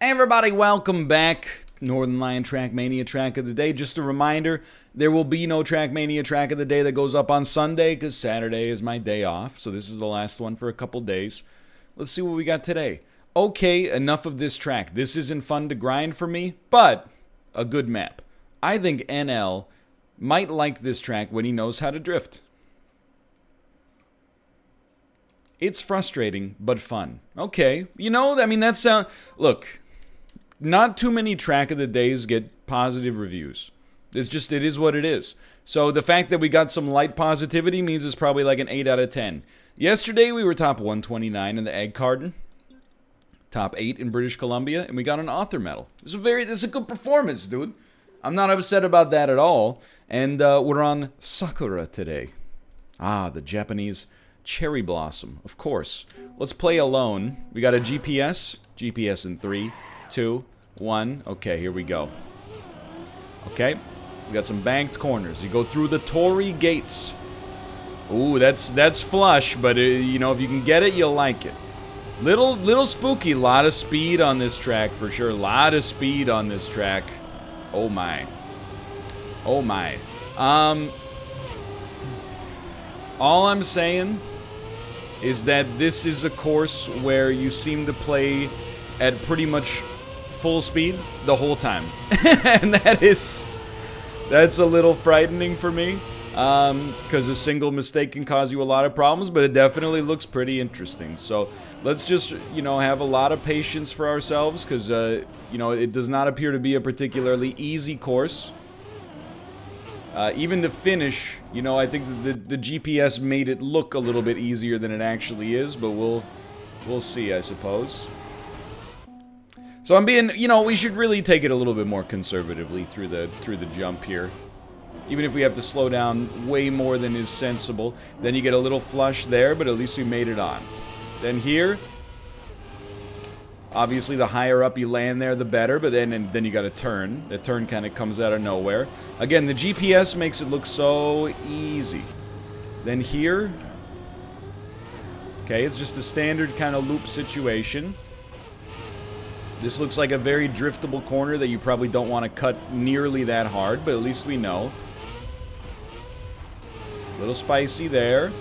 Hey everybody, welcome back. Northern Lion Trackmania track of the day. Just a reminder, there will be no Trackmania track of the day that goes up on Sunday because Saturday is my day off. So this is the last one for a couple days. Let's see what we got today. Okay, enough of this track. This isn't fun to grind for me, but a good map. I think NL might like this track when he knows how to drift. It's frustrating, but fun. Okay, you know, I mean, that sound... Look, not too many track of the days get positive reviews. It's just, it is what it is. So the fact that we got some light positivity means it's probably like an 8 out of 10. Yesterday, we were top 129 in the Egg Carton. Top 8 in British Columbia, and we got an author medal. It's a good performance, dude. I'm not upset about that at all. And we're on Sakura today. Ah, the Japanese cherry blossom, of course. Let's play alone. We got a GPS. GPS in 3, 2, 1. Okay, here we go. Okay, we got some banked corners. You go through the Torii gates. Ooh, that's flush, but you know, if you can get it, you'll like it. Little spooky. Lot of speed on this track for sure. Lot of speed on this track. Oh my. Oh my. All I'm saying is that this is a course where you seem to play at pretty much full speed the whole time. And that's a little frightening for me, because a single mistake can cause you a lot of problems, but it definitely looks pretty interesting. So let's just, you know, have a lot of patience for ourselves, because, you know, it does not appear to be a particularly easy course. Even the finish, you know, I think the GPS made it look a little bit easier than it actually is, but we'll see, I suppose. So I'm being, you know, we should really take it a little bit more conservatively through the jump here. Even if we have to slow down way more than is sensible. Then you get a little flush there, but at least we made it on. Then here, obviously the higher up you land there, the better, but then you got a turn. The turn kind of comes out of nowhere. Again, the GPS makes it look so easy. Then here, okay, it's just a standard kind of loop situation. This looks like a very driftable corner that you probably don't want to cut nearly that hard, but at least we know. A little spicy there.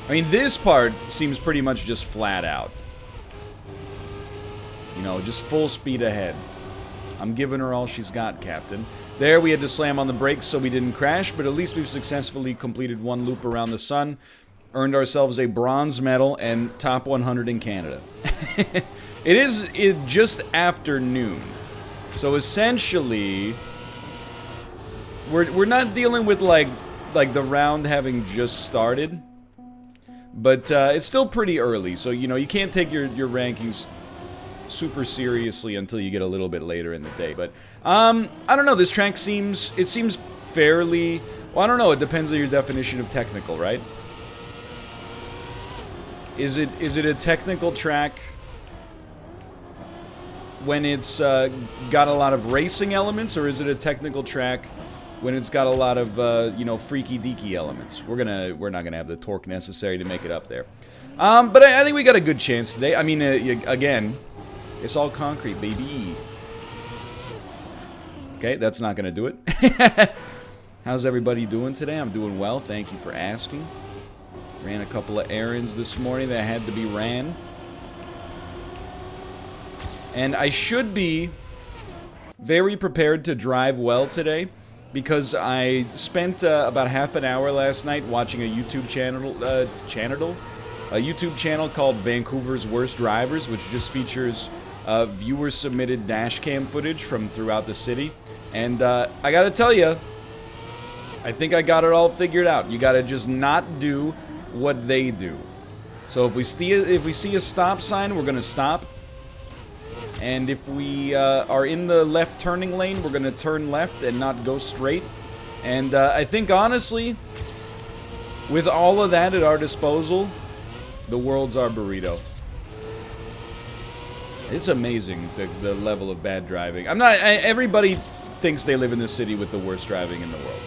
I mean, this part seems pretty much just flat out. You know, just full speed ahead. I'm giving her all she's got, Captain. There, we had to slam on the brakes so we didn't crash, but at least we've successfully completed one loop around the sun, earned ourselves a bronze medal, and top 100 in Canada. It is just after noon. So essentially, we're not dealing with like the round having just started, but it's still pretty early. So, you know, you can't take your rankings super seriously until you get a little bit later in the day. But I don't know, this track seems fairly, well, I don't know, it depends on your definition of technical, right? Is it a technical track when it's got a lot of racing elements, or is it a technical track when it's got a lot of you know, freaky deaky elements? We're not gonna have the torque necessary to make it up there. But I think we got a good chance today. I mean, again, it's all concrete, baby. Okay, that's not gonna do it. How's everybody doing today? I'm doing well, thank you for asking. Ran a couple of errands this morning that had to be ran. And I should be very prepared to drive well today, because I spent about half an hour last night watching a YouTube channel, called Vancouver's Worst Drivers, which just features viewer-submitted dashcam footage from throughout the city. And I gotta tell you, I think I got it all figured out. You gotta just not do what they do. So if we see a stop sign, we're gonna stop. And if we are in the left turning lane, we're going to turn left and not go straight. And I think, honestly, with all of that at our disposal, the world's our burrito. It's amazing, the level of bad driving. Everybody thinks they live in the city with the worst driving in the world.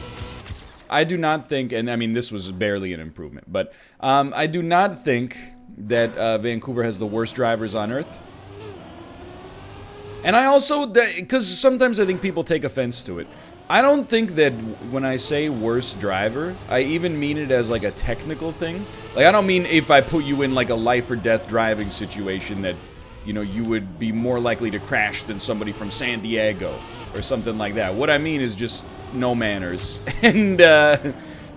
I do not think, and I mean, this was barely an improvement, but I do not think that Vancouver has the worst drivers on Earth. And I also, because sometimes I think people take offense to it. I don't think that when I say worst driver, I even mean it as like a technical thing. Like, I don't mean if I put you in like a life or death driving situation that, you know, you would be more likely to crash than somebody from San Diego or something like that. What I mean is just no manners and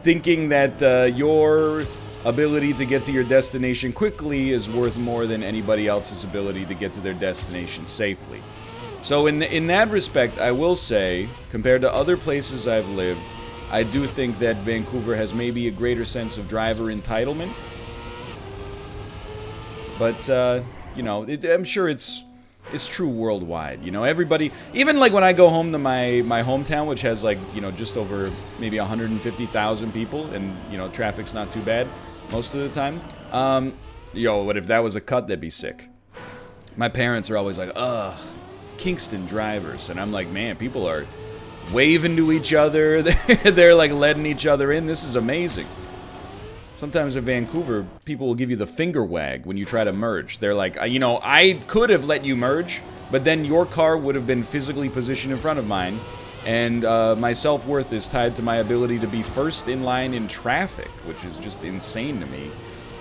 thinking that your ability to get to your destination quickly is worth more than anybody else's ability to get to their destination safely. So in that respect, I will say, compared to other places I've lived, I do think that Vancouver has maybe a greater sense of driver entitlement. But, you know, I'm sure it's true worldwide. You know, everybody, even like when I go home to my hometown, which has like, you know, just over maybe 150,000 people, and, you know, traffic's not too bad most of the time. Yo, what if that was a cut? That'd be sick. My parents are always like, ugh, Kingston drivers. And I'm like, man, people are waving to each other. They're like letting each other in. This is amazing. Sometimes in Vancouver, people will give you the finger wag when you try to merge. They're like, you know, I could have let you merge, but then your car would have been physically positioned in front of mine, and my self-worth is tied to my ability to be first in line in traffic, which is just insane to me.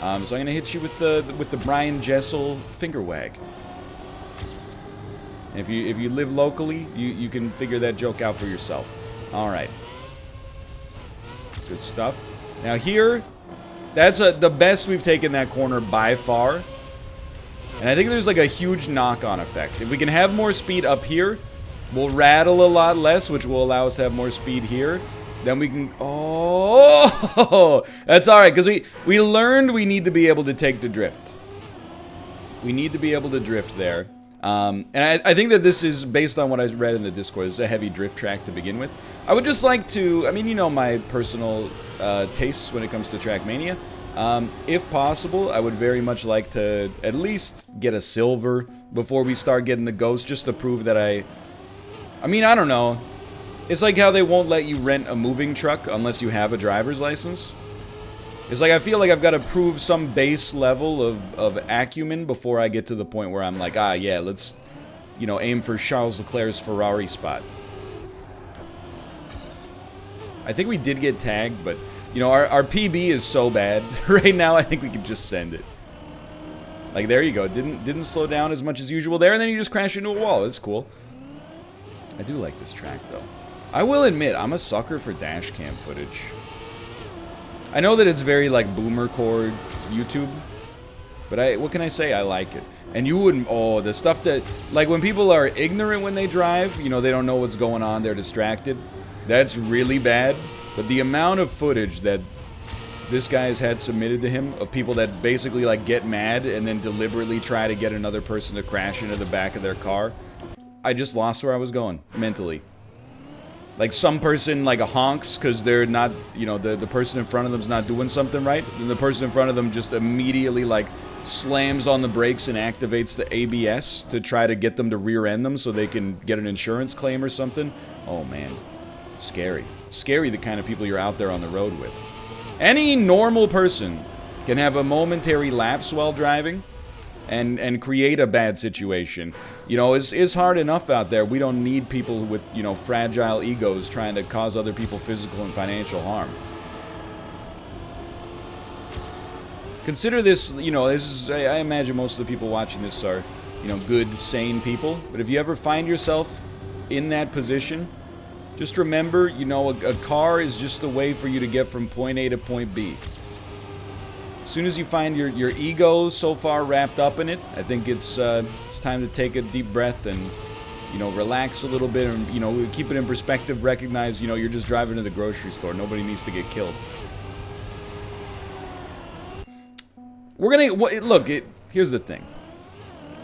So I'm gonna hit you with the Brian Jessel finger wag. And if you live locally, you can figure that joke out for yourself. All right, good stuff. Now here. That's the best we've taken that corner by far. And I think there's like a huge knock-on effect. If we can have more speed up here, we'll rattle a lot less, which will allow us to have more speed here. Then we can... Oh! That's alright, because we learned we need to be able to take the drift. We need to be able to drift there. And I think that this is, based on what I read in the Discord, this is a heavy drift track to begin with. I would just like to, I mean, you know my personal tastes when it comes to Trackmania. If possible, I would very much like to at least get a silver before we start getting the ghost, just to prove that I mean, I don't know. It's like how they won't let you rent a moving truck unless you have a driver's license. It's like I feel like I've got to prove some base level of acumen before I get to the point where I'm like, ah, yeah, let's, you know, aim for Charles Leclerc's Ferrari spot. I think we did get tagged, but, you know, our PB is so bad right now, I think we could just send it. Like, there you go. Didn't slow down as much as usual there, and then you just crash into a wall. That's cool. I do like this track, though. I will admit, I'm a sucker for dash cam footage. I know that it's very, like, boomer core YouTube, but what can I say? I like it. And you wouldn't, oh, the stuff that, like, when people are ignorant when they drive, you know, they don't know what's going on, they're distracted. That's really bad. But the amount of footage that this guy has had submitted to him of people that basically, like, get mad and then deliberately try to get another person to crash into the back of their car, I just lost where I was going, mentally. Like, some person, like, honks because they're not, you know, the person in front of them's not doing something right. And the person in front of them just immediately, like, slams on the brakes and activates the ABS to try to get them to rear-end them so they can get an insurance claim or something. Oh, man. Scary. Scary, the kind of people you're out there on the road with. Any normal person can have a momentary lapse while driving and create a bad situation. You know, it's hard enough out there. We don't need people with, you know, fragile egos trying to cause other people physical and financial harm. Consider this, you know, this is, I imagine most of the people watching this are, you know, good, sane people. But if you ever find yourself in that position, just remember, you know, a car is just a way for you to get from point A to point B. As soon as you find your ego so far wrapped up in it, I think it's time to take a deep breath and, you know, relax a little bit and, you know, keep it in perspective, recognize, you know, you're just driving to the grocery store. Nobody needs to get killed. We're gonna, look, here's the thing.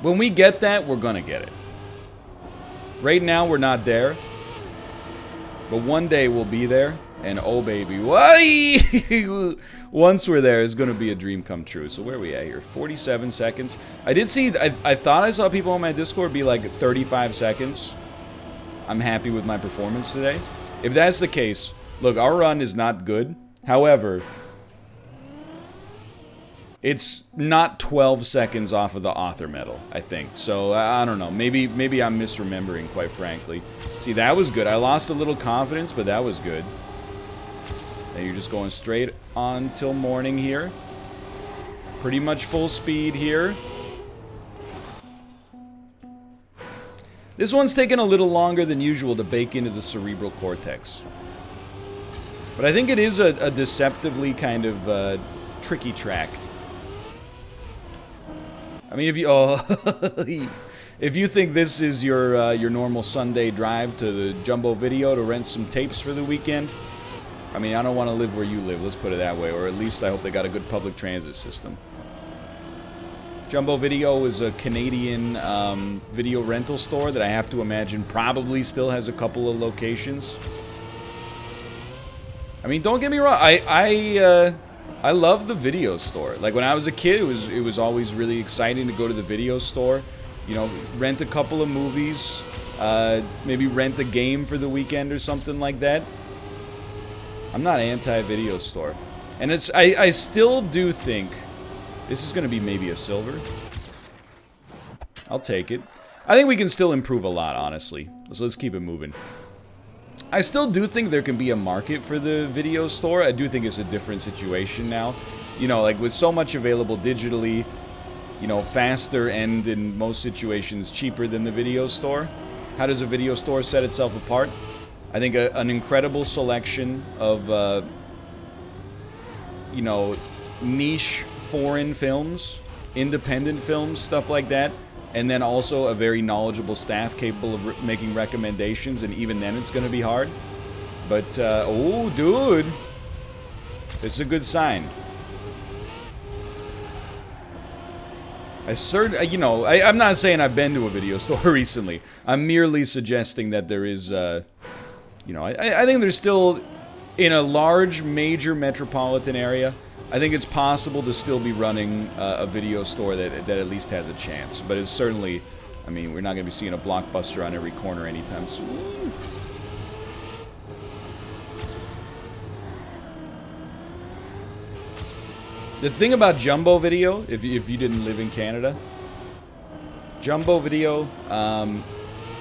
When we get that, we're gonna get it. Right now, we're not there. But one day we'll be there, and oh baby, why? Once we're there, it's gonna be a dream come true. So where are we at here? 47 seconds. I did see, I thought I saw people on my Discord be like 35 seconds. I'm happy with my performance today. If that's the case, look, our run is not good. However, It's not 12 seconds off of the author medal, I think. So, I don't know. Maybe I'm misremembering, quite frankly. See, that was good. I lost a little confidence, but that was good. And you're just going straight on till morning here. Pretty much full speed here. This one's taken a little longer than usual to bake into the cerebral cortex. But I think it is a deceptively kind of tricky track. I mean, if you think this is your normal Sunday drive to the Jumbo Video to rent some tapes for the weekend, I mean, I don't want to live where you live, let's put it that way, or at least I hope they got a good public transit system. Jumbo Video is a Canadian video rental store that I have to imagine probably still has a couple of locations. I mean, don't get me wrong, I love the video store. Like, when I was a kid, it was always really exciting to go to the video store. You know, rent a couple of movies, maybe rent a game for the weekend or something like that. I'm not anti-video store. And I still do think this is going to be maybe a silver. I'll take it. I think we can still improve a lot, honestly. So let's keep it moving. I still do think there can be a market for the video store. I do think it's a different situation now. You know, like with so much available digitally, you know, faster and in most situations cheaper than the video store. How does a video store set itself apart? I think an incredible selection of, you know, niche foreign films, independent films, stuff like that. And then also a very knowledgeable staff capable of making recommendations, and even then it's going to be hard. But, oh, dude. This is a good sign. You know, I'm not saying I've been to a video store recently. I'm merely suggesting that there is, you know, I think there's still, in a large, major metropolitan area, I think it's possible to still be running a video store that at least has a chance. But it's certainly, I mean, we're not going to be seeing a Blockbuster on every corner anytime soon. The thing about Jumbo Video, if you didn't live in Canada, Jumbo Video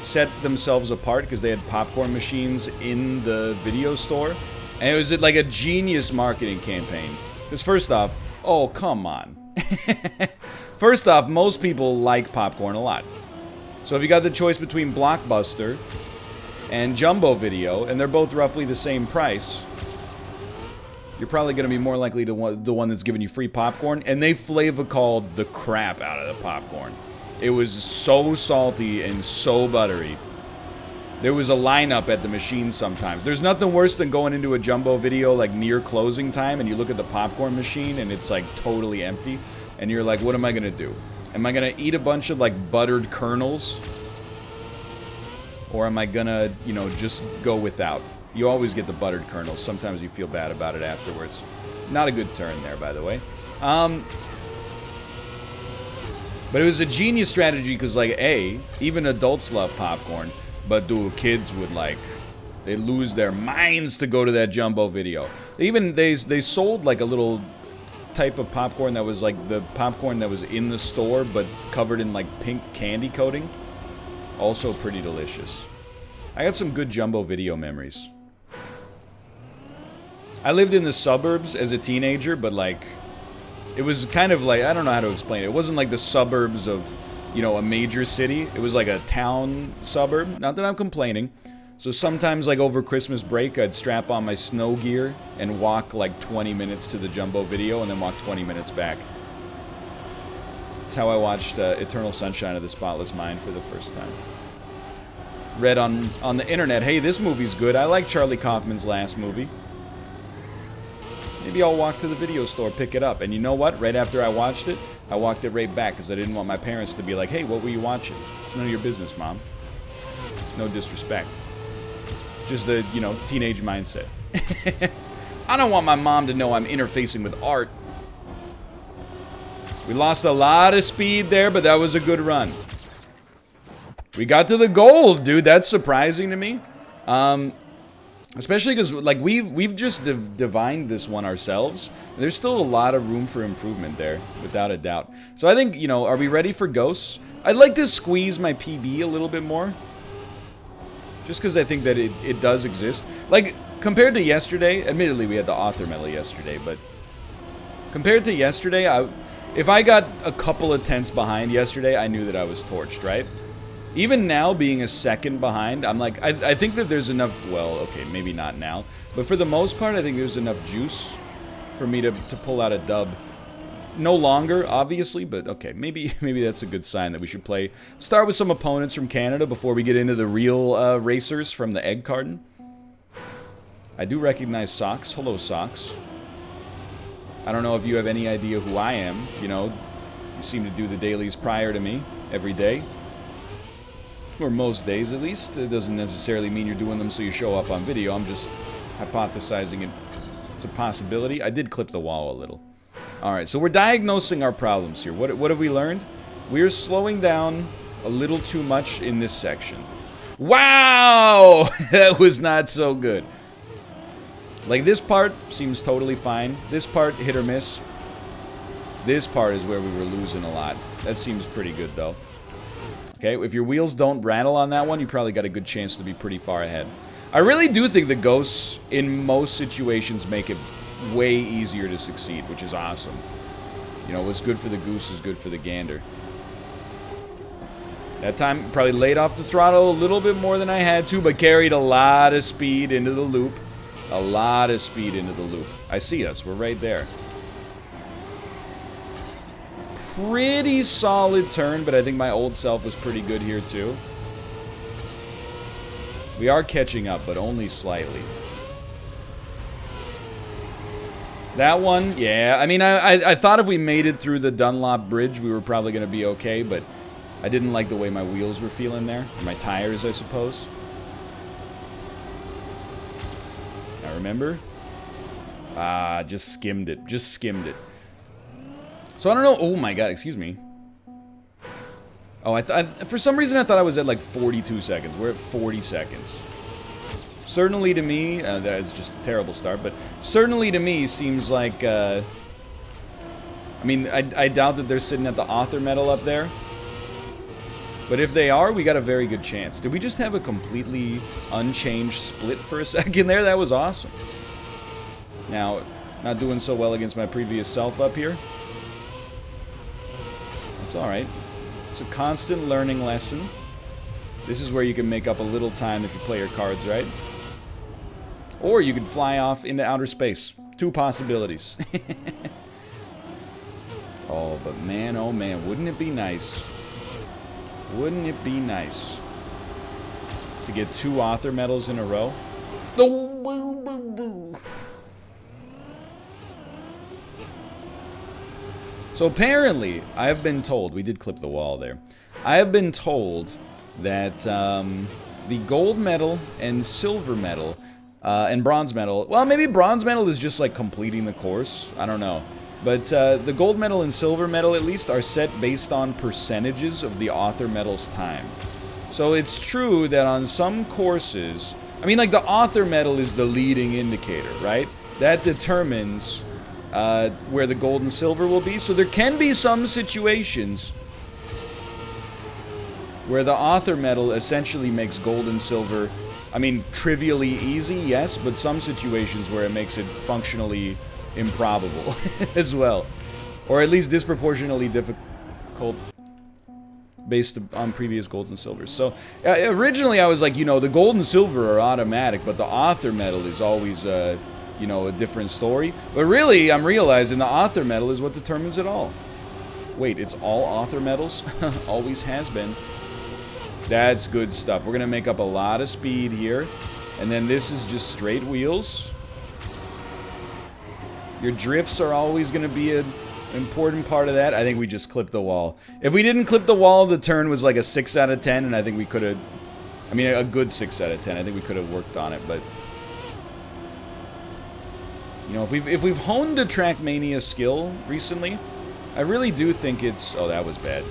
set themselves apart because they had popcorn machines in the video store. And it was like a genius marketing campaign. Because first off, oh, come on. First off, most people like popcorn a lot. So if you got the choice between Blockbuster and Jumbo Video, and they're both roughly the same price, you're probably going to be more likely to the one that's giving you free popcorn. And they flavor called the crap out of the popcorn. It was so salty and so buttery. There was a lineup at the machine sometimes. There's nothing worse than going into a Jumbo Video like near closing time and you look at the popcorn machine and it's like totally empty. And you're like, what am I going to do? Am I going to eat a bunch of like buttered kernels? Or am I going to, you know, just go without? You always get the buttered kernels. Sometimes you feel bad about it afterwards. Not a good turn there, by the way. But it was a genius strategy because, like, even adults love popcorn. But dude, kids would they lose their minds to go to that Jumbo Video. They sold like a little type of popcorn that was like the popcorn that was in the store but covered in like pink candy coating. Also pretty delicious. I got some good Jumbo Video memories. I lived in the suburbs as a teenager, but like it was kind of like, I don't know how to explain it. It wasn't like the suburbs of, you know, a major city. It was like a town suburb. Not that I'm complaining. So sometimes, like over Christmas break, I'd strap on my snow gear and walk like 20 minutes to the Jumbo Video and then walk 20 minutes back. That's how I watched Eternal Sunshine of the Spotless Mind for the first time. Read on the internet, hey, this movie's good. I like Charlie Kaufman's last movie. Maybe I'll walk to the video store, pick it up. And you know what? Right after I watched it, I walked it right back because I didn't want my parents to be like, hey, what were you watching? It's none of your business, Mom. No disrespect. It's just the, you know, teenage mindset. I don't want my mom to know I'm interfacing with art. We lost a lot of speed there, but that was a good run. We got to the gold, dude. That's surprising to me. Especially because, like, we've just divined this one ourselves. There's still a lot of room for improvement there, without a doubt. So I think, you know, are we ready for ghosts? I'd like to squeeze my PB a little bit more. Just because I think that it does exist. Like, compared to yesterday, admittedly we had the author medal yesterday, but compared to yesterday, if I got a couple of tenths behind yesterday, I knew that I was torched, right? Even now, being a second behind, I'm like, I think that there's enough, well, okay, maybe not now, but for the most part, I think there's enough juice for me to pull out a dub. No longer, obviously, but okay, maybe that's a good sign that we should start with some opponents from Canada before we get into the real racers from the egg carton. I do recognize Socks. Hello, Socks. I don't know if you have any idea who I am. You know, you seem to do the dailies prior to me every day. Or most days, at least. It doesn't necessarily mean you're doing them so you show up on video. I'm just hypothesizing it's a possibility. I did clip the wall a little. Alright, so we're diagnosing our problems here. What have we learned? We're slowing down a little too much in this section. Wow! That was not so good. Like, this part seems totally fine. This part, hit or miss. This part is where we were losing a lot. That seems pretty good, though. Okay, if your wheels don't rattle on that one, you probably got a good chance to be pretty far ahead. I really do think the ghosts, in most situations, make it way easier to succeed, which is awesome. You know, what's good for the goose is good for the gander. That time, probably laid off the throttle a little bit more than I had to, but carried a lot of speed into the loop. A lot of speed into the loop. I see us. We're right there. Pretty solid turn, but I think my old self was pretty good here, too. We are catching up, but only slightly. That one, yeah. I mean, I thought if we made it through the Dunlop Bridge, we were probably going to be okay, but I didn't like the way my wheels were feeling there. Or my tires, I suppose. I remember. Just skimmed it. Just skimmed it. So I don't know. Oh my god, excuse me. Oh, for some reason I thought I was at like 42 seconds. We're at 40 seconds. Certainly to me, that's just a terrible start, but certainly to me seems like, I mean, I doubt that they're sitting at the author medal up there. But if they are, we got a very good chance. Did we just have a completely unchanged split for a second there? That was awesome. Now, not doing so well against my previous self up here. That's alright. It's a constant learning lesson. This is where you can make up a little time if you play your cards right. Or you could fly off into outer space. Two possibilities. Oh, but man, oh man, wouldn't it be nice? Wouldn't it be nice to get 2 author medals in a row? So apparently, I have been told, we did clip the wall there, I have been told that the gold medal and silver medal and bronze medal, well, maybe bronze medal is just like completing the course, I don't know. But the gold medal and silver medal, at least, are set based on percentages of the author medal's time. So it's true that on some courses, I mean, like the author medal is the leading indicator, right? That determines where the gold and silver will be. So there can be some situations where the author medal essentially makes gold and silver, I mean, trivially easy, yes, but some situations where it makes it functionally improbable as well, or at least disproportionately difficult based on previous golds and silvers. So originally I was like, you know, the gold and silver are automatic, but the author medal is always you know, a different story. But really, I'm realizing the author medal is what determines it all. Wait, it's all author medals? Always has been. That's good stuff. We're gonna make up a lot of speed here, and then this is just straight wheels. Your drifts are always going to be an important part of that. I think we just clipped the wall. If we didn't clip the wall, the turn was like a 6 out of 10, and I think we could have... I mean, a good 6 out of 10. I think we could have worked on it, but... You know, if we've honed a Trackmania skill recently, I really do think it's... Oh, that was bad.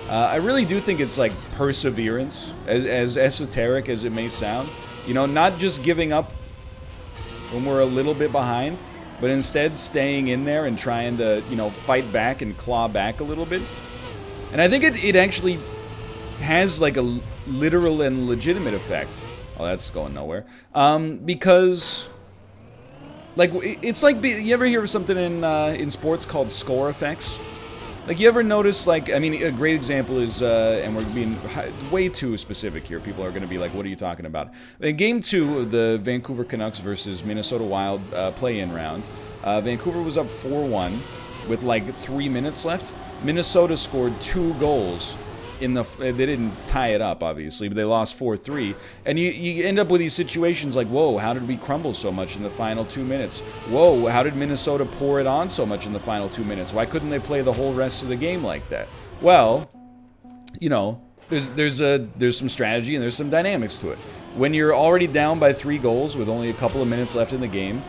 I really do think it's like perseverance, as esoteric as it may sound. You know, not just giving up when we're a little bit behind, but instead staying in there and trying to, you know, fight back and claw back a little bit. And I think it actually has like a literal and legitimate effect. Oh, that's going nowhere. Because, like, it's like, you ever hear of something in sports called score effects? Like, you ever notice, like, I mean, a great example is, and we're being way too specific here. People are going to be like, what are you talking about? In Game 2 of the Vancouver Canucks versus Minnesota Wild play-in round, Vancouver was up 4-1 with, like, 3 minutes left. Minnesota scored 2 goals in the... They didn't tie it up, obviously, but they lost 4-3. And you end up with these situations like, whoa, how did we crumble so much in the final 2 minutes? Whoa, how did Minnesota pour it on so much in the final 2 minutes? Why couldn't they play the whole rest of the game like that? Well, you know, there's some strategy and there's some dynamics to it. When you're already down by 3 goals with only a couple of minutes left in the game,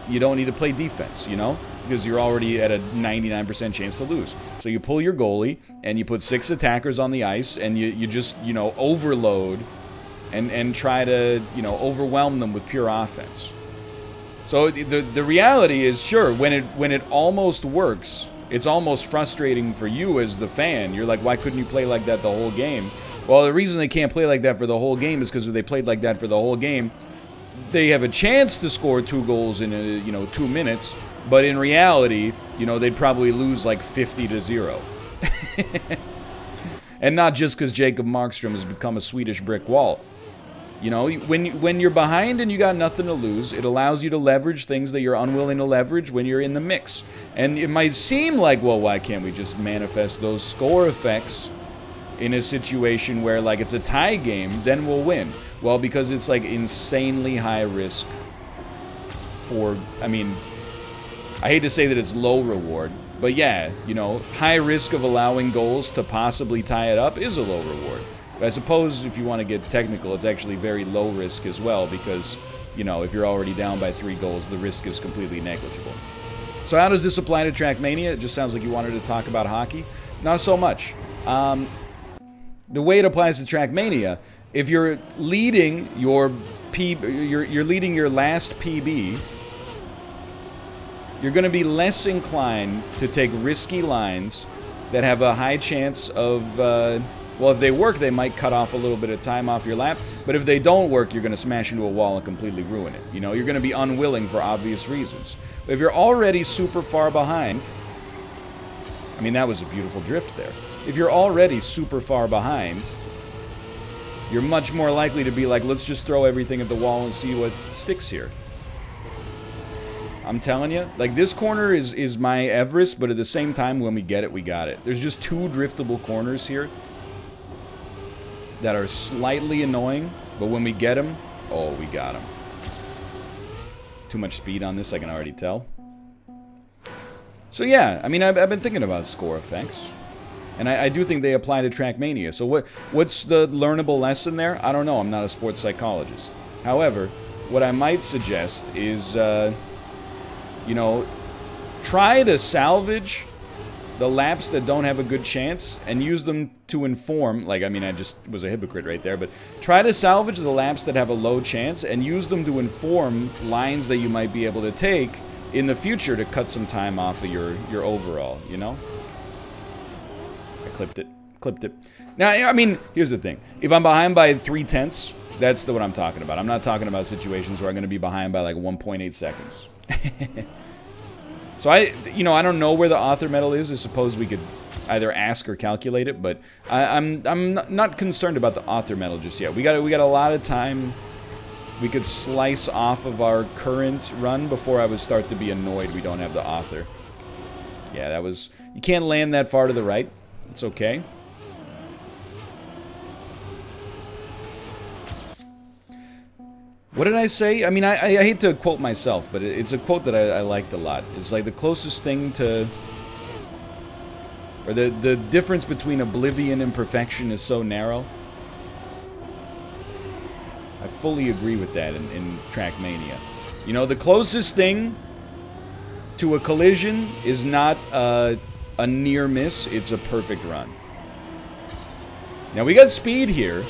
you don't need to play defense, you know? Because you're already at a 99% chance to lose. So you pull your goalie, and you put 6 attackers on the ice, and you just, you know, overload and try to, you know, overwhelm them with pure offense. So the reality is, sure, when it almost works, it's almost frustrating for you as the fan. You're like, why couldn't you play like that the whole game? Well, the reason they can't play like that for the whole game is because if they played like that for the whole game, they have a chance to score 2 goals in 2 minutes. But in reality, you know, they'd probably lose like 50-0. And not just because Jacob Markstrom has become a Swedish brick wall. You know, when you're behind and you got nothing to lose, it allows you to leverage things that you're unwilling to leverage when you're in the mix. And it might seem like, well, why can't we just manifest those score effects in a situation where, like, it's a tie game, then we'll win? Well, because it's, like, insanely high risk for, I mean... I hate to say that it's low reward, but yeah, you know, high risk of allowing goals to possibly tie it up is a low reward. But I suppose if you want to get technical, it's actually very low risk as well because, you know, if you're already down by 3 goals, the risk is completely negligible. So how does this apply to Trackmania? It just sounds like you wanted to talk about hockey. Not so much. The way it applies to Trackmania, if you're leading your you're leading your last PB, you're going to be less inclined to take risky lines that have a high chance of, well, if they work, they might cut off a little bit of time off your lap, but if they don't work, you're going to smash into a wall and completely ruin it. You know, you're going to be unwilling for obvious reasons. But if you're already super far behind, I mean, that was a beautiful drift there. If you're already super far behind, you're much more likely to be like, let's just throw everything at the wall and see what sticks here. I'm telling you, like, this corner is my Everest, but at the same time, when we get it, we got it. There's just 2 driftable corners here that are slightly annoying, but when we get them, oh, we got them. Too much speed on this, I can already tell. So yeah, I mean, I've been thinking about score effects, and I do think they apply to Trackmania. So what's the learnable lesson there? I don't know, I'm not a sports psychologist. However, what I might suggest is... you know, try to salvage the laps that don't have a good chance and use them to inform, like, I mean, I just was a hypocrite right there, but try to salvage the laps that have a low chance and use them to inform lines that you might be able to take in the future to cut some time off of your overall, you know? I clipped it. Now, I mean, here's the thing. If I'm behind by 3/10, that's what I'm talking about. I'm not talking about situations where I'm going to be behind by like 1.8 seconds. So I don't know where the author medal is. I suppose we could either ask or calculate it, but I'm not concerned about the author medal just yet. We got a lot of time. We could slice off of our current run before I would start to be annoyed we don't have the author. Yeah, that was... You can't land that far to the right. It's okay. What did I say? I mean, I hate to quote myself, but it's a quote that I liked a lot. It's like the closest thing to... Or the difference between oblivion and perfection is so narrow. I fully agree with that in Trackmania. You know, the closest thing to a collision is not a near miss, it's a perfect run. Now, we got speed here.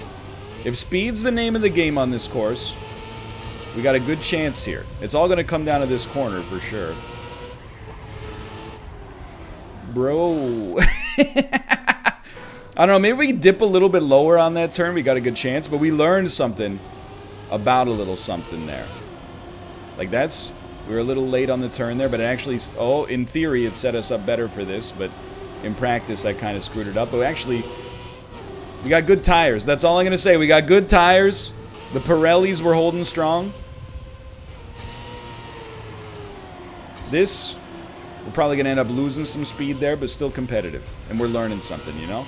If speed's the name of the game on this course... We got a good chance here. It's all going to come down to this corner for sure. Bro. I don't know, maybe we dip a little bit lower on that turn. We got a good chance, but we learned something about a little something there. Like that's... We were a little late on the turn there, but it actually... Oh, in theory, it set us up better for this, but in practice, I kind of screwed it up. But actually, we got good tires. That's all I'm going to say. We got good tires. The Pirellis were holding strong. This, we're probably going to end up losing some speed there, but still competitive. And we're learning something, you know?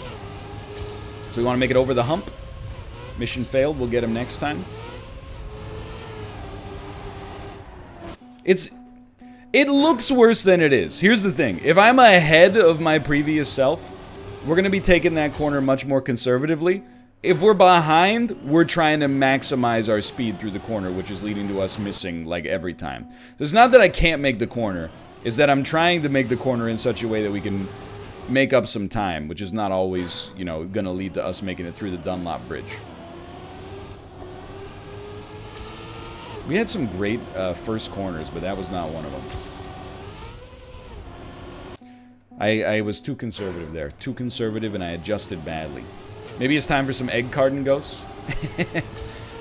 So we want to make it over the hump. Mission failed. We'll get him next time. It looks worse than it is. Here's the thing. If I'm ahead of my previous self, we're going to be taking that corner much more conservatively. If we're behind, we're trying to maximize our speed through the corner, which is leading to us missing, like, every time. So it's not that I can't make the corner. It's that I'm trying to make the corner in such a way that we can make up some time, which is not always, you know, going to lead to us making it through the Dunlop Bridge. We had some great first corners, but that was not one of them. I was too conservative there. Too conservative, and I adjusted badly. Maybe it's time for some egg carton ghosts.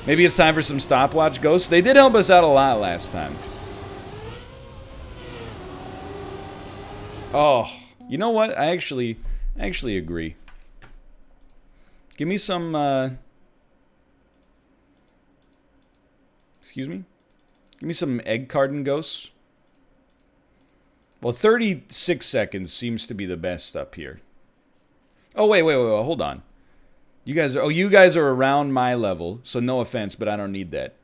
Maybe it's time for some stopwatch ghosts. They did help us out a lot last time. Oh, you know what? I actually agree. Give me some... Excuse me? Give me some egg carton ghosts. Well, 36 seconds seems to be the best up here. Oh, wait, hold on. You guys are around my level, so no offense, but I don't need that.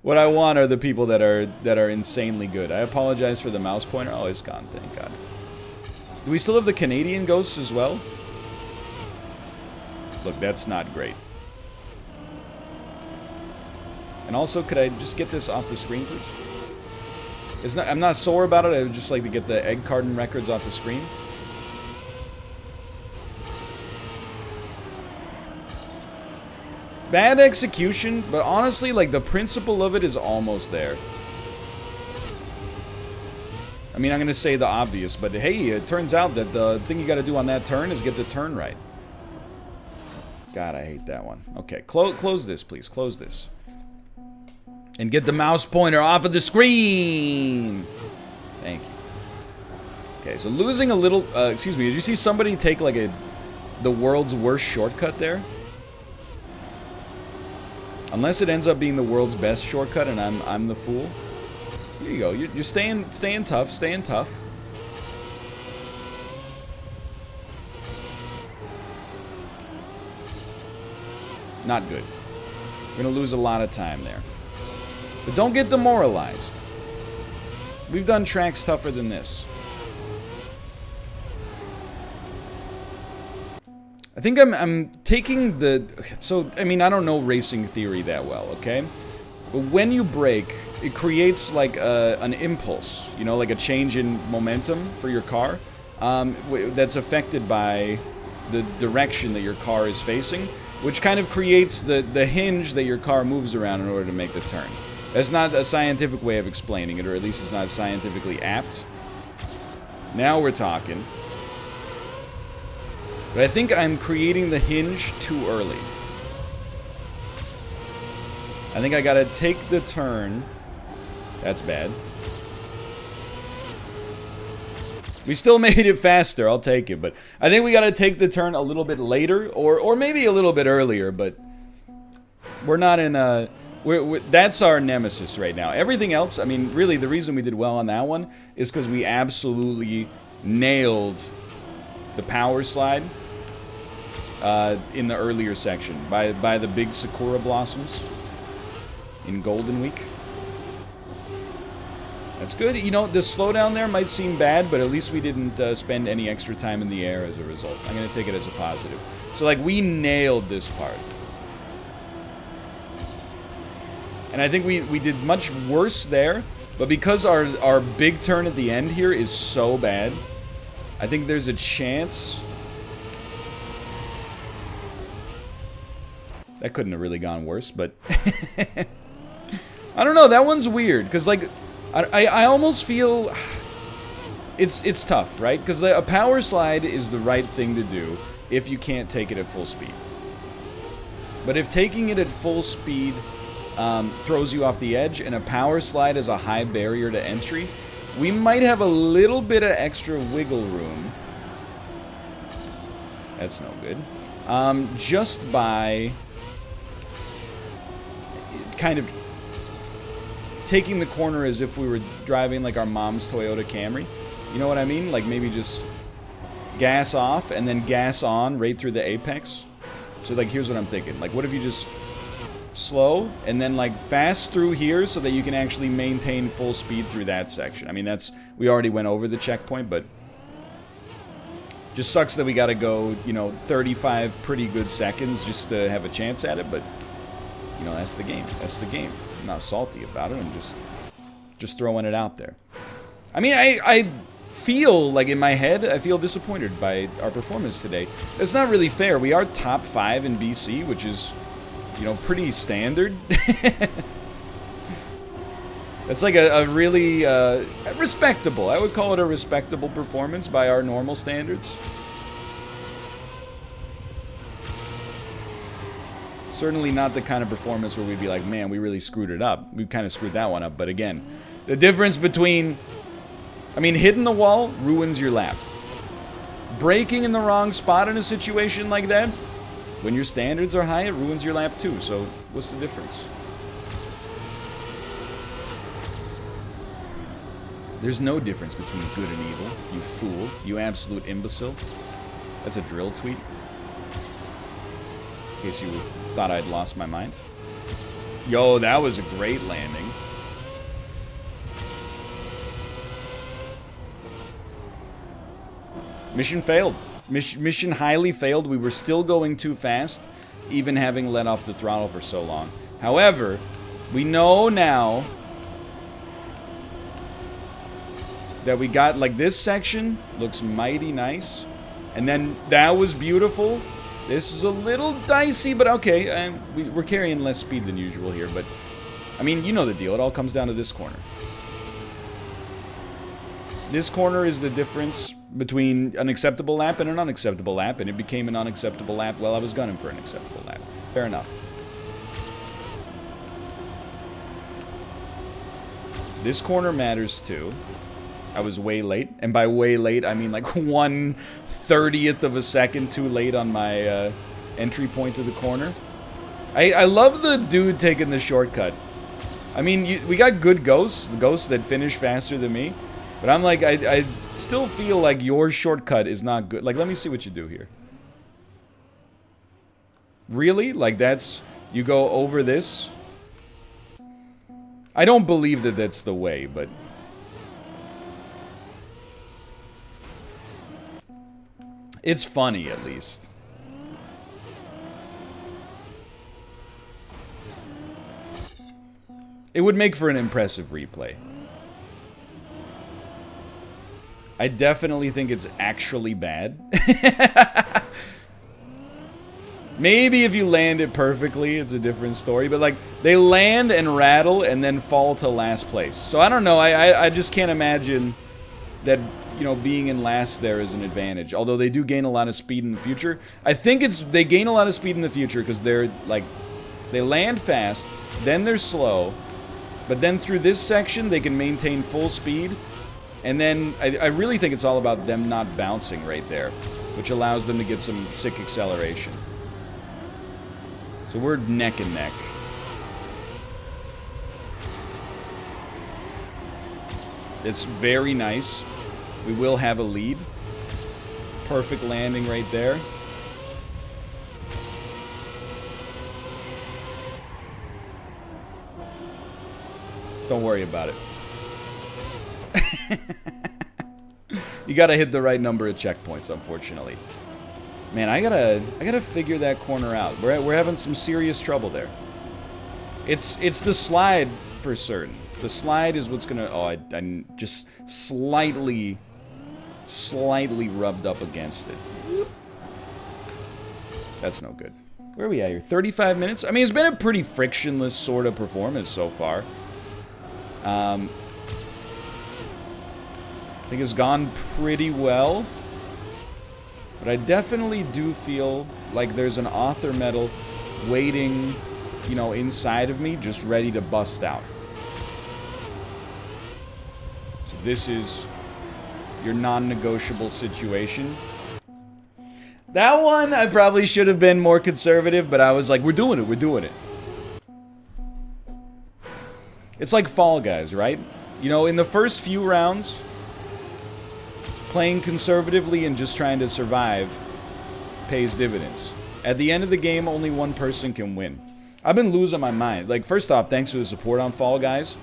What I want are the people that are insanely good. I apologize for the mouse pointer. Oh, it's gone, thank God. Do we still have the Canadian ghosts as well? Look, that's not great. And also, could I just get this off the screen, please? I'm not sore about it. I would just like to get the egg carton records off the screen. Bad execution, but honestly, like, the principle of it is almost there. I mean, I'm going to say the obvious, but hey, it turns out that the thing you got to do on that turn is get the turn right. God, I hate that one. Okay, close this, please. Close this. And get the mouse pointer off of the screen! Thank you. Okay, so losing a little... excuse me, did you see somebody take, like, the world's worst shortcut there? Unless it ends up being the world's best shortcut and I'm the fool. Here you go. You're staying tough, staying tough. Not good. We're gonna lose a lot of time there. But don't get demoralized. We've done tracks tougher than this. I think I'm taking the... So, I mean, I don't know racing theory that well, okay? But when you brake, it creates, like, an impulse. You know, like a change in momentum for your car. That's affected by the direction that your car is facing. Which kind of creates the hinge that your car moves around in order to make the turn. That's not a scientific way of explaining it, or at least it's not scientifically apt. Now we're talking. But I think I'm creating the hinge too early. I think I gotta take the turn. That's bad. We still made it faster, I'll take it, but I think we gotta take the turn a little bit later, or maybe a little bit earlier, but we're not in a... that's our nemesis right now. Everything else, I mean, really, the reason we did well on that one is because we absolutely nailed the power slide in the earlier section by the big Sakura blossoms in Golden Week. That's good. You know, the slowdown there might seem bad, but at least we didn't spend any extra time in the air as a result. I'm going to take it as a positive. So, like, we nailed this part. And I think we did much worse there, but because our big turn at the end here is so bad, I think there's a chance... That couldn't have really gone worse, but... I don't know, that one's weird, because, like, I almost feel... It's tough, right? Because a power slide is the right thing to do if you can't take it at full speed. But if taking it at full speed throws you off the edge, and a power slide is a high barrier to entry, we might have a little bit of extra wiggle room. That's no good. Just by kind of taking the corner as if we were driving like our mom's Toyota Camry. You know what I mean? Like maybe just gas off and then gas on right through the apex. So like here's what I'm thinking. Like what if you just slow and then like fast through here so that you can actually maintain full speed through that section. I mean we already went over the checkpoint, but just sucks that we gotta go, you know, 35 pretty good seconds just to have a chance at it, but you know, that's the game. That's the game. I'm not salty about it. I'm just throwing it out there. I mean, I feel like in my head, I feel disappointed by our performance today. It's not really fair. We are top 5 in BC, which is, you know, pretty standard. It's like a really respectable, I would call it a respectable performance by our normal standards. Certainly not the kind of performance where we'd be like, man, we really screwed it up. We kind of screwed that one up. But again, the difference between, I mean, hitting the wall ruins your lap. Braking in the wrong spot in a situation like that, when your standards are high, it ruins your lap too. So what's the difference? There's no difference between good and evil, you fool, you absolute imbecile. That's a drill tweet. In case you thought I'd lost my mind. Yo, that was a great landing. Mission failed. Mission highly failed. We were still going too fast, even having let off the throttle for so long. However, we know now that we got, like, this section looks mighty nice. And then that was beautiful. This is a little dicey, but okay. We're carrying less speed than usual here, but I mean, you know the deal. It all comes down to this corner. This corner is the difference between an acceptable lap and an unacceptable lap, and it became an unacceptable lap while I was gunning for an acceptable lap. Fair enough. This corner matters too. I was way late, and by way late, I mean like 1/30th of a second too late on my entry point to the corner. I love the dude taking the shortcut. I mean, we got good ghosts, the ghosts that finish faster than me, but I'm like, I still feel like your shortcut is not good. Like, let me see what you do here. Really? Like that's, you go over this? I don't believe that that's the way, but... it's funny, at least. It would make for an impressive replay. I definitely think it's actually bad. Maybe if you land it perfectly, it's a different story. But, like, they land and rattle and then fall to last place. So, I don't know. I just can't imagine that... you know, being in last there is an advantage. Although they do gain a lot of speed in the future. I think they gain a lot of speed in the future because they're, like, they land fast, then they're slow, but then through this section they can maintain full speed, and then I really think it's all about them not bouncing right there, which allows them to get some sick acceleration. So we're neck and neck. It's very nice. We will have a lead. Perfect landing right there. Don't worry about it. You gotta hit the right number of checkpoints, unfortunately. Man, I gotta figure that corner out. We're having some serious trouble there. It's the slide for certain. The slide is what's gonna... oh, I just slightly rubbed up against it. That's no good. Where are we at here? 35 minutes? I mean, it's been a pretty frictionless sort of performance so far. I think it's gone pretty well. But I definitely do feel like there's an author medal waiting, you know, inside of me, just ready to bust out. So this is your non-negotiable situation. That one, I probably should have been more conservative, but I was like, we're doing it, we're doing it. It's like Fall Guys, right? You know, in the first few rounds, playing conservatively and just trying to survive pays dividends. At the end of the game, only one person can win. I've been losing my mind. Like, first off, thanks for the support on Fall Guys.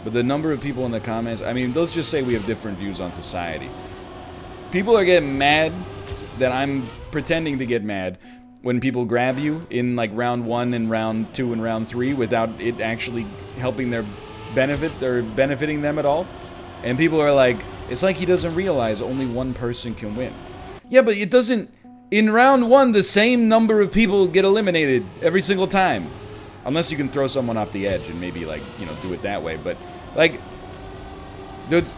But the number of people in the comments, I mean, let's just say we have different views on society. People are getting mad that I'm pretending to get mad when people grab you in like round 1 and round 2 and round 3 without it actually helping their benefit or benefiting them at all. And people are like, it's like he doesn't realize only one person can win. Yeah, but it doesn't. In round 1, the same number of people get eliminated every single time. Unless you can throw someone off the edge and maybe, like, you know, do it that way. But, like,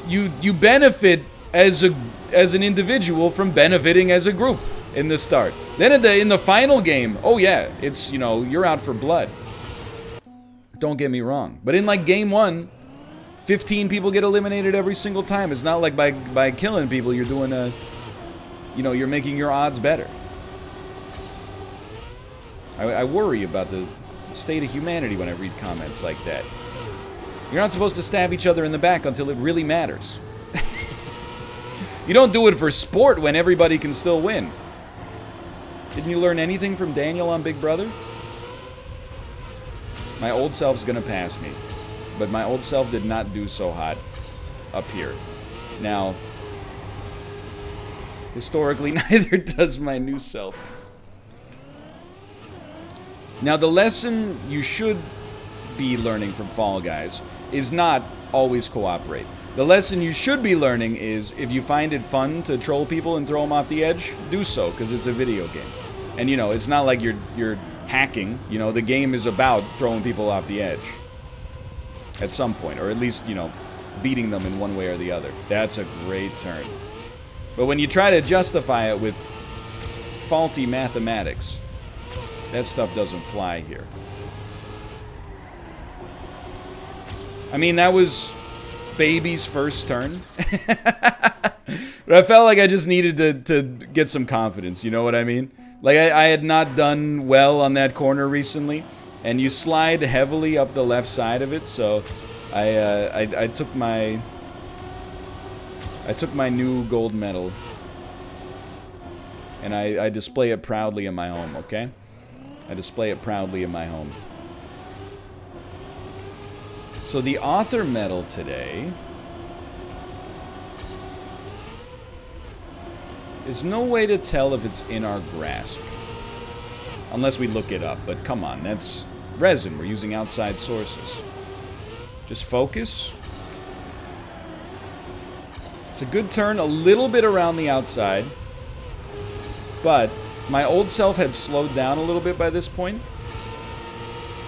you benefit as an individual from benefiting as a group in the start. Then in the final game, oh yeah, it's, you know, you're out for blood. Don't get me wrong. But in, like, game 1, 15 people get eliminated every single time. It's not like by killing people you're doing a, you know, you're making your odds better. I worry about the state of humanity when I read comments like that. You're not supposed to stab each other in the back until it really matters. You don't do it for sport when everybody can still win. Didn't you learn anything from Daniel on Big Brother? My old self's gonna pass me. But my old self did not do so hot up here. Now, historically, neither does my new self. Now, the lesson you should be learning from Fall Guys is not always cooperate. The lesson you should be learning is if you find it fun to troll people and throw them off the edge, do so, because it's a video game. And, you know, it's not like you're hacking. You know, the game is about throwing people off the edge. At some point, or at least, you know, beating them in one way or the other. That's a great turn. But when you try to justify it with faulty mathematics, that stuff doesn't fly here. I mean, that was Baby's first turn. But I felt like I just needed to get some confidence, you know what I mean? Like, I had not done well on that corner recently. And you slide heavily up the left side of it, so I took my new gold medal, and I display it proudly in my home. Okay, I display it proudly in my home. So the author medal today is no way to tell if it's in our grasp, unless we look it up. But come on, that's resin. We're using outside sources. Just focus. It's a good turn, a little bit around the outside. But my old self had slowed down a little bit by this point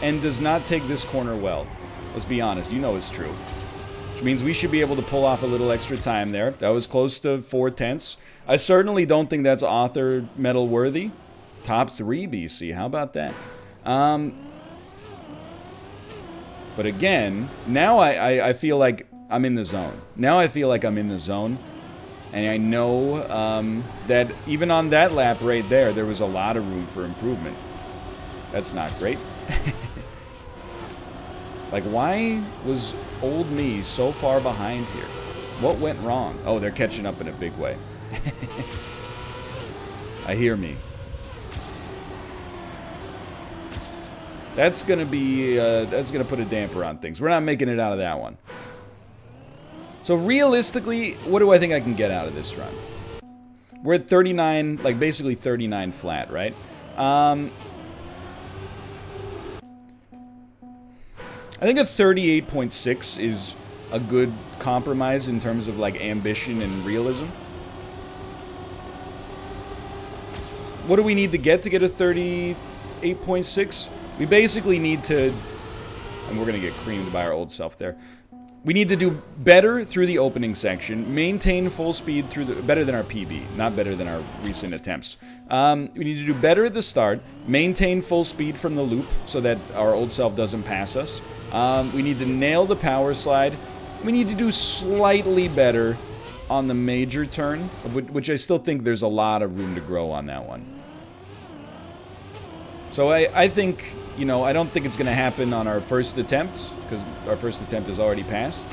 and does not take this corner well. Let's be honest, you know it's true. Which means we should be able to pull off a little extra time there. That was close to 4/10. I certainly don't think that's author medal worthy. Top 3 BC, how about that? But again, now I feel like I'm in the zone. Now I feel like I'm in the zone. And I know that even on that lap right there was a lot of room for improvement. That's not great. Like, why was old me so far behind here? What went wrong? Oh, they're catching up in a big way. I hear me. That's gonna put a damper on things. We're not making it out of that one. So realistically, what do I think I can get out of this run? We're at 39, like basically 39 flat, right? I think a 38.6 is a good compromise in terms of like ambition and realism. What do we need to get a 30? 38.6. We basically need to, and we're going to get creamed by our old self there. We need to do better through the opening section, maintain full speed through the, better than our PB, not better than our recent attempts. We need to do better at the start, maintain full speed from the loop so that our old self doesn't pass us. We need to nail the power slide. We need to do slightly better on the major turn, which I still think there's a lot of room to grow on that one. So I think, you know, I don't think it's going to happen on our first attempt, because our first attempt is already passed.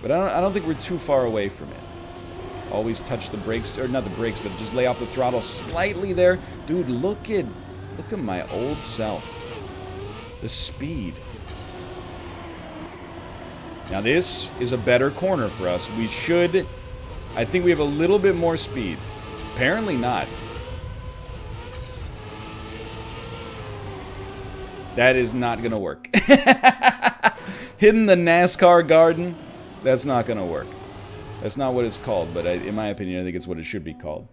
But I don't think we're too far away from it. Always touch the brakes, or not the brakes, but just lay off the throttle slightly there. Dude, look at my old self. The speed. Now this is a better corner for us. We should, I think we have a little bit more speed. Apparently not. That is not going to work. Hitting the NASCAR garden, that's not going to work. That's not what it's called, but in my opinion, I think it's what it should be called.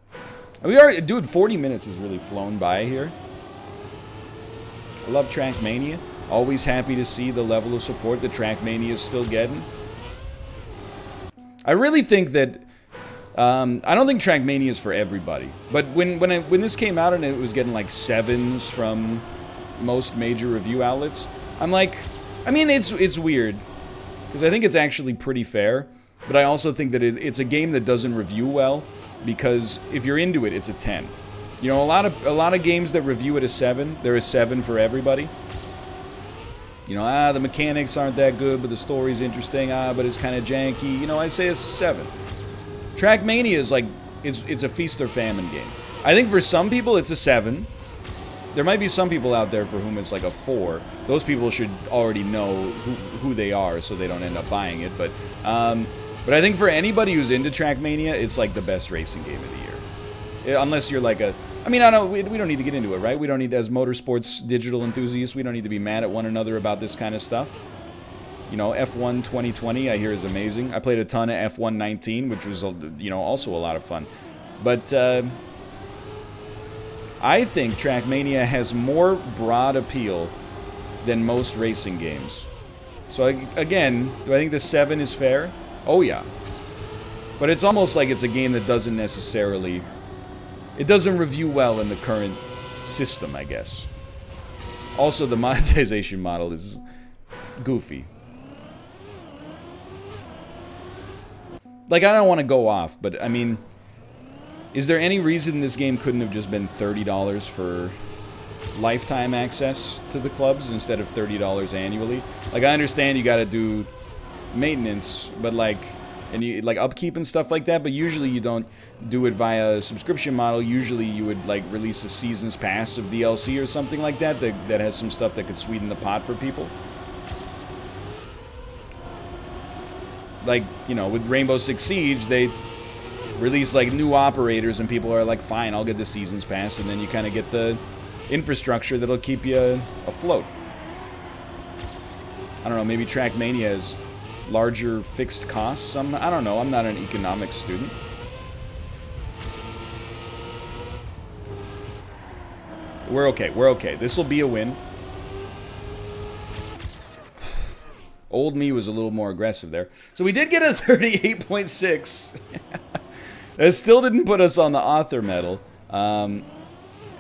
We are, dude, 40 minutes has really flown by here. I love Trackmania. Always happy to see the level of support that Trackmania is still getting. I really think that, I don't think Trackmania is for everybody. But when this came out and it was getting like 7s from most major review outlets, I'm like, I mean, it's weird, because I think it's actually pretty fair, but I also think that it's a game that doesn't review well, because if you're into it, it's a 10. You know, a lot of games that review at a 7, they're a 7 for everybody. You know, the mechanics aren't that good, but the story's interesting, but it's kind of janky. You know, I say it's a 7. Trackmania is like, it's a feast or famine game. I think for some people it's a 7. There might be some people out there for whom it's like a 4. Those people should already know who they are, so they don't end up buying it. But I think for anybody who's into Trackmania, it's like the best racing game of the year. Unless you're like a, I mean, we don't need to get into it, right? We don't need, as motorsports digital enthusiasts, we don't need to be mad at one another about this kind of stuff. You know, F1 2020, I hear, is amazing. I played a ton of F1 19, which was, you know, also a lot of fun. But I think Trackmania has more broad appeal than most racing games. So again, do I think the 7 is fair? Oh yeah. But it's almost like it's a game that doesn't necessarily, it doesn't review well in the current system, I guess. Also, the monetization model is goofy. Like, I don't want to go off, but I mean, is there any reason this game couldn't have just been $30 for lifetime access to the clubs instead of $30 annually? Like, I understand you gotta do maintenance, but like, and you like upkeep and stuff like that, but usually you don't do it via a subscription model. Usually you would like release a season's pass of DLC or something like that that has some stuff that could sweeten the pot for people. Like, you know, with Rainbow Six Siege, they release like new operators and people are like, fine, I'll get the season's pass, and then you kind of get the infrastructure that'll keep you afloat. I don't know, maybe Trackmania has larger fixed costs. I don't know, I'm not an economics student. We're okay. This will be a win. Old me was a little more aggressive there. So we did get a 38.6. It still didn't put us on the author medal. And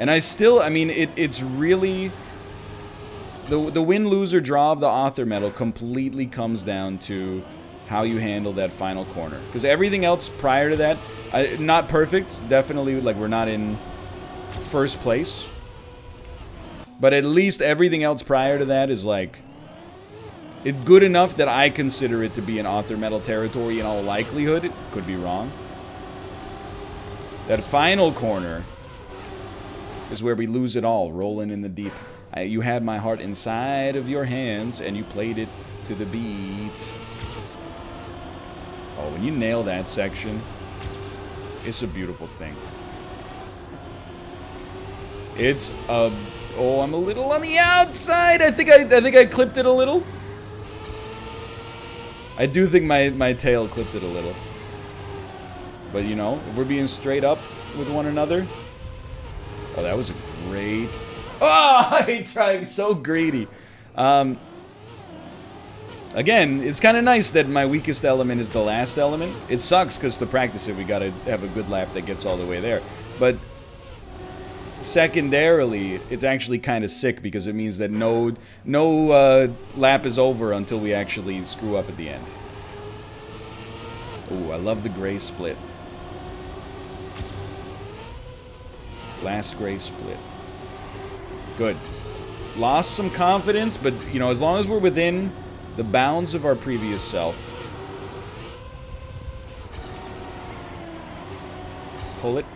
I mean, it's really, the win, lose, or draw of the author medal completely comes down to how you handle that final corner. Because everything else prior to that, not perfect, definitely, like, we're not in first place. But at least everything else prior to that is, like, it's good enough that I consider it to be an author medal territory in all likelihood. It could be wrong. That final corner is where we lose it all, rolling in the deep. You had my heart inside of your hands, and you played it to the beat. Oh, when you nail that section, it's a beautiful thing. It's a... Oh, I'm a little on the outside. I think I clipped it a little. I do think my tail clipped it a little. But, you know, if we're being straight up with one another... Oh, that was a great Oh, he tried so greedy. Again, it's kind of nice that my weakest element is the last element. It sucks because to practice it, we gotta have a good lap that gets all the way there. But secondarily, it's actually kind of sick because it means that no lap is over until we actually screw up at the end. Ooh, I love the gray split. Last gray split. Good. Lost some confidence, but, you know, as long as we're within the bounds of our previous self. Pull it.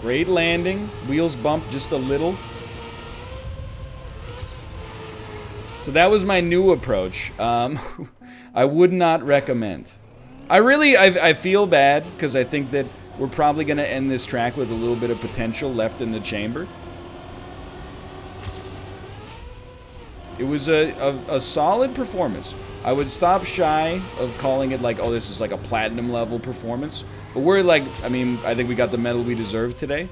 Great landing. Wheels bump just a little. So that was my new approach. I would not recommend. I feel bad because I think that we're probably going to end this track with a little bit of potential left in the chamber. It was a solid performance. I would stop shy of calling it like, oh, this is like a platinum level performance. But we're like, I mean, I think we got the medal we deserved today.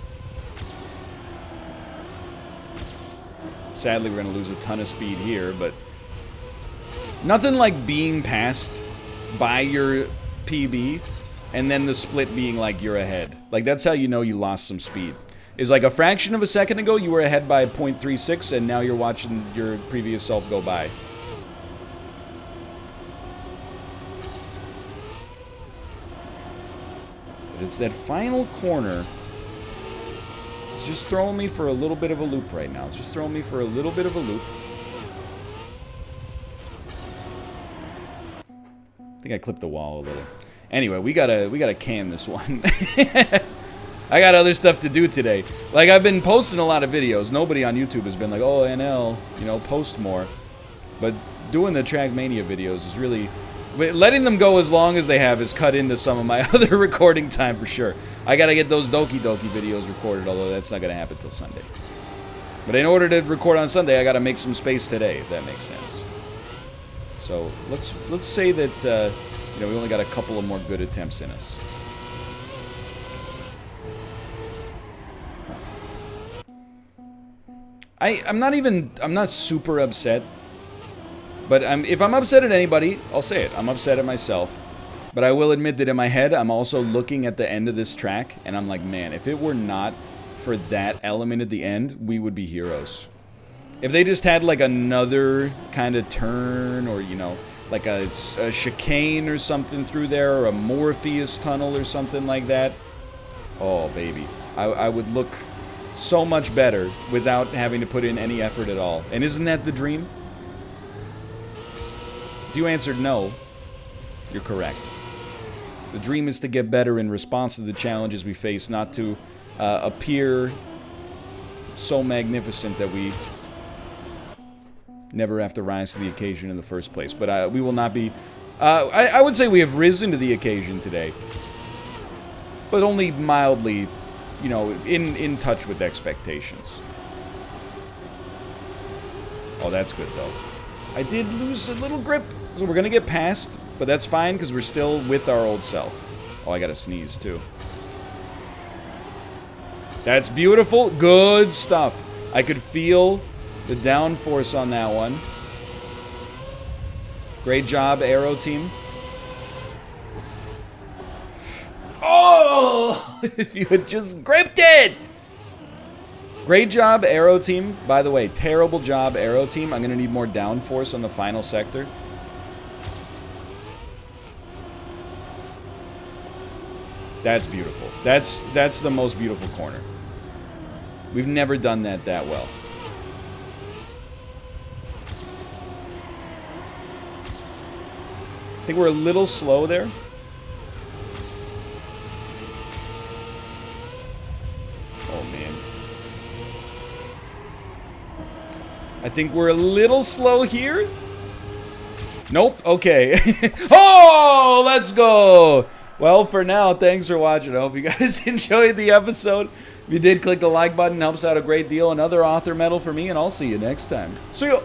Sadly, we're going to lose a ton of speed here, but nothing like being passed by your PB and then the split being like you're ahead. Like, that's how you know you lost some speed. Is like a fraction of a second ago, you were ahead by 0.36, and now you're watching your previous self go by. But it's that final corner. It's just throwing me for a little bit of a loop right now. It's just throwing me for a little bit of a loop. I think I clipped the wall a little. Anyway, we gotta can this one. I got other stuff to do today. Like, I've been posting a lot of videos. Nobody on YouTube has been like, oh, NL, you know, post more. But doing the Trackmania videos is really... letting them go as long as they have is cut into some of my other recording time for sure. I gotta get those Doki Doki videos recorded, although that's not gonna happen till Sunday. But in order to record on Sunday, I gotta make some space today, if that makes sense. So, let's say that, you know, we only got a couple of more good attempts in us. I'm not super upset, but if I'm upset at anybody, I'll say it. I'm upset at myself, but I will admit that in my head, I'm also looking at the end of this track, and I'm like, man, if it were not for that element at the end, we would be heroes. If they just had like another kind of turn, or, you know, like a chicane or something through there, or a Morpheus tunnel or something like that, oh, baby, I would look so much better without having to put in any effort at all. And isn't that the dream? If you answered no, you're correct. The dream is to get better in response to the challenges we face, not to appear so magnificent that we never have to rise to the occasion in the first place. But we will not be... I would say we have risen to the occasion today, but only mildly, you know, in touch with expectations. Oh, that's good, though. I did lose a little grip, so we're gonna get past, but that's fine, because we're still with our old self. Oh, I gotta sneeze, too. That's beautiful. Good stuff. I could feel the downforce on that one. Great job, Aero Team. Oh! If you had just gripped it! Great job, Aero Team. By the way, terrible job, Aero Team. I'm going to need more downforce on the final sector. That's beautiful. That's the most beautiful corner. We've never done that well. I think we're a little slow there. Oh, man. I think we're a little slow here. Nope. Okay. Oh, let's go. Well, for now, thanks for watching. I hope you guys enjoyed the episode. If you did, click the like button. Helps out a great deal. Another author medal for me, and I'll see you next time. See ya.